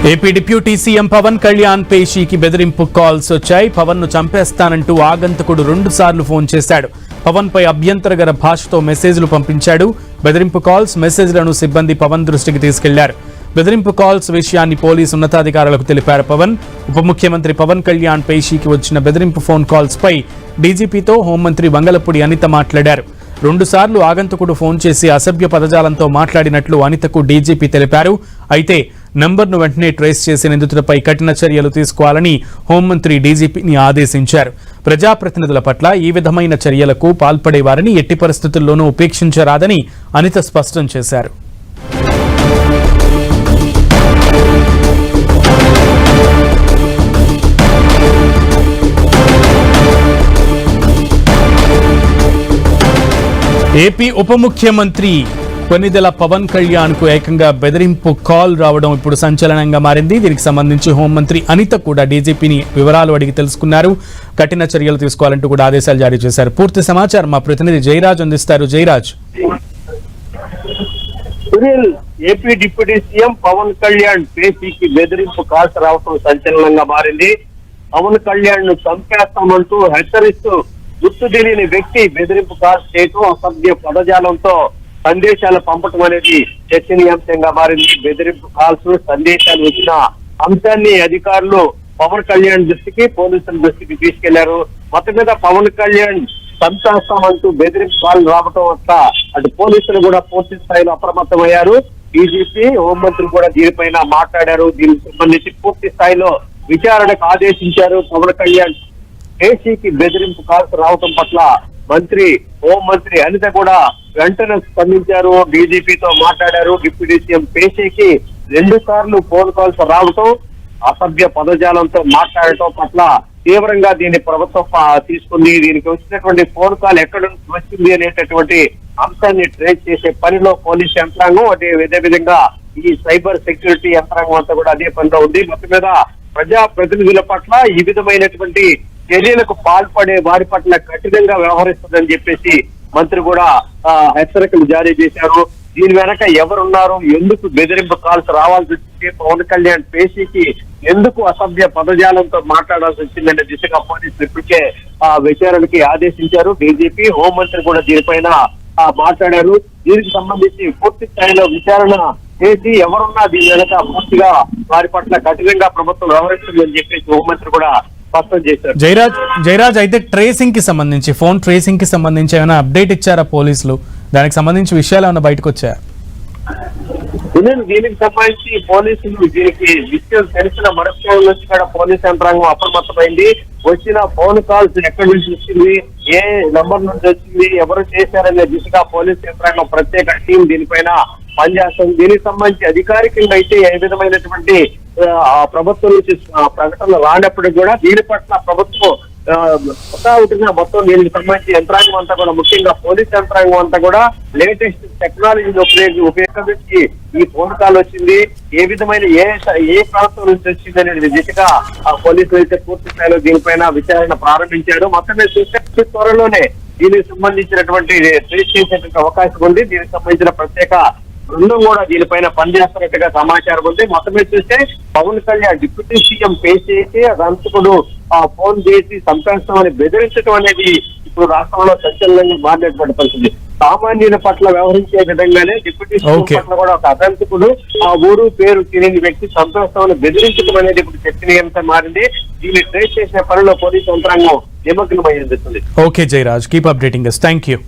AP deputy CM Pawan Kalyan పేషీకి బెదిరింపు calls వచ్చాయి. పవన్ ను చంపేస్తానంటూ ఆగంతకుడు 2 సార్లు ఫోన్ చేశాడు. పవన్ పై అభ్యంతరకర భాషతో మెసేజ్లు పంపించాడు. బెదిరింపు కాల్స్, మెసేజ్లను సిబ్బంది పవన్ దృష్టికి తీసుకెళ్లారు. బెదిరింపు కాల్స్ విషయాన్ని పోలీసు ఉన్నతాధికారులకు తెలిపారు పవన్. ఉప ముఖ్యమంత్రి పవన్ కళ్యాణ్ పేషీకి వచ్చిన బెదిరింపు ఫోన్ కాల్స్ పై డీజీపీతో హోంమంత్రి వంగలపూడి అనిత మాట్లాడారు. 2 సార్లు ఆగంతకుడు ఫోన్ చేసి అసభ్య పదజాలంతో మాట్లాడినట్లు అనితకు డీజీపీ తెలిపారు. అయితే నంబర్ను వెంటనే ట్రేస్ చేసి నిందితులపై కఠిన చర్యలు తీసుకోవాలని హోంమంత్రి డీజీపీని ఆదేశించారు. ప్రజాప్రతినిధుల పట్ల ఈ విధమైన చర్యలకు పాల్పడేవారిని ఎట్టి పరిస్థితుల్లోనూ ఉపేక్షించరాదని అనిత స్పష్టం చేశారు. ఏపీ ఉప ముఖ్యమంత్రి కొనిదెల పవన్ కళ్యాణ్ కు ఏకంగా బెదిరింపు కాల్ రావడం ఇప్పుడు సంచలనంగా మారింది. దీనికి సంబంధించి హోంమంత్రి అనిత కూడా డీజీపీని వివరాలు అడిగి తెలుసుకున్నారు. కఠిన చర్యలు తీసుకోవాలంటూ కూడా ఆదేశాలు జారీ చేశారు. పూర్తి సమాచారం మా ప్రతినిధి జయరాజ్ అందిస్తారు. Jayaraj, AP deputy CM Pawan Kalyan పేషీకి బెదిరింపు కాల్స్ రావడం సంచలనంగా మారింది. పవన్ కళ్యాణ్ ను చంపేస్తామంటూ హెచ్చరిస్తూ గుర్తు తెలియని వ్యక్తి బెదిరింపు కాల్స్ చేయటం, అసభ్య పదజాలంతో సందేశాలు పంపటం అనేది చర్చనీయాంశంగా మారింది. బెదిరింపు కాల్స్, సందేశాలు వచ్చిన అంశాన్ని అధికారులు పవన్ కళ్యాణ్ దృష్టికి, పోలీసుల దృష్టికి తీసుకెళ్లారు. మొత్తం మీద పవన్ కళ్యాణ్ చంపేస్తామంటూ బెదిరింపు కాల్ రావటం వల్ల అటు పోలీసులు కూడా పూర్తి స్థాయిలో అప్రమత్తమయ్యారు. డీజీపీ, హోంమంత్రి కూడా దీనిపైన మాట్లాడారు. దీనికి సంబంధించి పూర్తి స్థాయిలో విచారణకు ఆదేశించారు. పవన్ కళ్యాణ్ పేషీకి బెదిరింపు కాల్స్ రావటం పట్ల హోంమంత్రి అనిత కూడా వెంటనే స్పందించారు. డీజీపీతో మాట్లాడారు. డిప్యూటీ సీఎం పేషీకి 2 సార్లు ఫోన్ కాల్స్ రావటం, అసభ్య పదజాలంతో మాట్లాడటం పట్ల తీవ్రంగా దీన్ని ప్రభుత్వం తీసుకుంది. దీనికి వచ్చినటువంటి ఫోన్ కాల్ ఎక్కడ నుంచి వచ్చింది అనేటటువంటి అంశాన్ని ట్రేస్ చేసే పనిలో పోలీస్ యంత్రాంగం, అదే విధంగా ఈ సైబర్ సెక్యూరిటీ యంత్రాంగం అంతా కూడా అదే పనిలో ఉంది. మొత్తం మీద ప్రజా ప్రతినిధుల పట్ల ఈ విధమైనటువంటి చర్యలకు పాల్పడే వారి పట్ల కఠినంగా వ్యవహరిస్తుందని చెప్పేసి మంత్రి కూడా హెచ్చరికలు జారీ చేశారు. దీని వెనక ఎవరున్నారు, ఎందుకు బెదిరింపు కాల్స్ రావాల్సి వచ్చింది, పవన్ కళ్యాణ్ పేషీకి ఎందుకు అసభ్య పదజాలంతో మాట్లాడాల్సి వచ్చిందనే దిశగా పోలీసులు ఇప్పటికే విచారణకి ఆదేశించారు. డీజీపీ, హోంమంత్రి కూడా దీనిపైన మాట్లాడారు. దీనికి సంబంధించి పూర్తి స్థాయిలో విచారణ చేసి ఎవరున్నా దీని వెనక పూర్తిగా వారి పట్ల కఠినంగా ప్రభుత్వం వ్యవహరిస్తుందని చెప్పేసి హోంమంత్రి కూడా స్పష్టం చేశారు. జయరాజ్, అయితే ట్రేసింగ్ కి సంబంధించి, ఫోన్ ట్రేసింగ్ కి సంబంధించి ఏమైనా అప్డేట్ ఇచ్చారా పోలీసులు? దానికి సంబంధించి విషయాలు ఏమైనా బయటకు వచ్చాయా? దీనికి సంబంధించి పోలీసులు దీనికి విషయం తెలిసిన మరుక్షణం నుంచి కూడా పోలీస్ యంత్రాంగం అప్రమత్తమైంది. వచ్చిన ఫోన్ కాల్స్ ఎక్కడి నుంచి వచ్చింది, ఏ నంబర్ నుంచి వచ్చింది, ఎవరు చేశారనే దిశగా పోలీస్ యంత్రాంగం ప్రత్యేక టీం దీనిపైన పనిచేస్తుంది. దీనికి సంబంధించి అధికారికంగా అయితే ఏ విధమైనటువంటి ప్రభుత్వం నుంచి ప్రకటనలు రానప్పటికీ కూడా దీని పట్ల ప్రభుత్వం మొత్తం దీనికి సంబంధించి యంత్రాంగం అంతా కూడా, ముఖ్యంగా పోలీస్ యంత్రాంగం అంతా కూడా లేటెస్ట్ టెక్నాలజీని ఉపయోగించి ఈ ఫోన్ కాల్ వచ్చింది, ఏ విధమైన ఏ ప్రాంతం నుంచి వచ్చింది అనేది దిశగా పోలీసులు అయితే పూర్తి స్థాయిలో దీనిపైన విచారణ ప్రారంభించారు. మొత్తం మీద చూస్తే త్వరలోనే దీనికి సంబంధించినటువంటి ట్రేస్ చేసేటువంటి అవకాశం ఉంది. దీనికి సంబంధించిన ప్రత్యేక బృందం కూడా దీనిపైన పనిచేస్తున్నట్టుగా సమాచారం ఉంది. మొత్తం మీద చూస్తే పవన్ కళ్యాణ్ డిప్యూటీ సీఎం పేష్ చేసి అదంతకుడు ఫోన్ చేసి చంపేస్తామని బెదిరించడం అనేది ఇప్పుడు రాష్ట్రంలో సంచలనంగా మారినటువంటి పరిస్థితి. సామాన్యుల పట్ల వ్యవహరించే విధంగానే డిప్యూటీ సీఎం పట్ల కూడా ఒక అదంతకుడు ఊరు పేరు తెలియని వ్యక్తి చంపేస్తామని బెదిరించడం అనేది ఇప్పుడు చర్చనీయాంశంగా మారింది. దీన్ని ట్రేస్ చేసిన పనిలో పోలీసు యంత్రాంగం నిమగ్నమై ఉంది. Okay Jayaraj, keep updating us. Thank you.